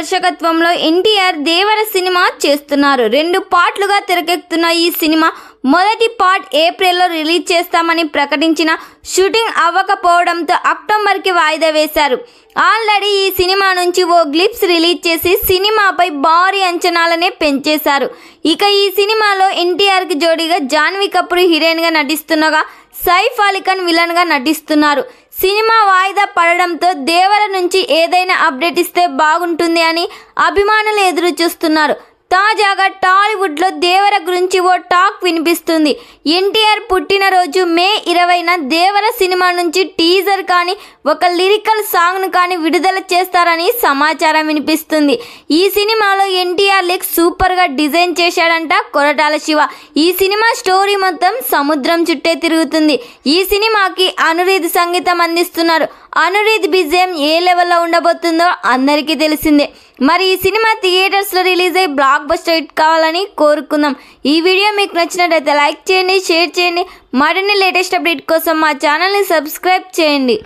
దర్శకత్వంలో ఎన్టీఆర్ దేవర సినిమా చేస్తున్నారు. 2 పార్ట్లుగా తెరకెక్కుతున్న ఈ సినిమా మొదటి పార్ట్ ఏప్రిల్లో రిలీజ్ చేస్తామని ప్రకటించిన షూటింగ్ అవ్వకపోవడంతో అక్టోబర్కి వాయిదా వేశారు. ఆల్రెడీ ఈ సినిమా నుంచి ఓ గ్లిప్స్ రిలీజ్ చేసి సినిమాపై భారీ అంచనాలనే పెంచేశారు. ఇక ఈ సినిమాలో ఎన్టీఆర్కి జోడీగా జాన్వీ కపూర్ హీరోయిన్గా నటిస్తుండగా సైఫ్ అలీ ఖాన్ విలన్గా నటిస్తున్నారు. సినిమా వాయిదా పడడంతో దేవర నుంచి ఏదైనా అప్డేట్ ఇస్తే బాగుంటుంది అని అభిమానులు ఎదురు చూస్తున్నారు. తాజాగా టాలీవుడ్లో దేవర గురించి ఓ టాక్ వినిపిస్తుంది. ఎన్టీఆర్ పుట్టినరోజు మే 20న దేవర సినిమా నుంచి టీజర్ కానీ ఒక లిరికల్ సాంగ్ను కానీ విడుదల చేస్తారని సమాచారం వినిపిస్తుంది. ఈ సినిమాలో ఎన్టీఆర్ లుక్ సూపర్గా డిజైన్ చేశాడంట కొరటాల శివ. ఈ సినిమా స్టోరీ మొత్తం సముద్రం చుట్టే తిరుగుతుంది. ఈ సినిమాకి అనిరుద్ సంగీతం అందిస్తున్నారు. అనిరుద్ బిజిఎం ఏ లెవెల్లో ఉండబోతుందో అందరికీ తెలిసిందే. మరి ఈ సినిమా థియేటర్స్లో రిలీజ్ అయ్యి బ్లాక్ బస్టర్ హిట్ కావాలని కోరుకుందాం. ఈ వీడియో మీకు నచ్చినట్లయితే లైక్ చేయండి, షేర్ చేయండి. మరిన్ని లేటెస్ట్ అప్డేట్ కోసం మా ఛానల్ని సబ్స్క్రైబ్ చేయండి.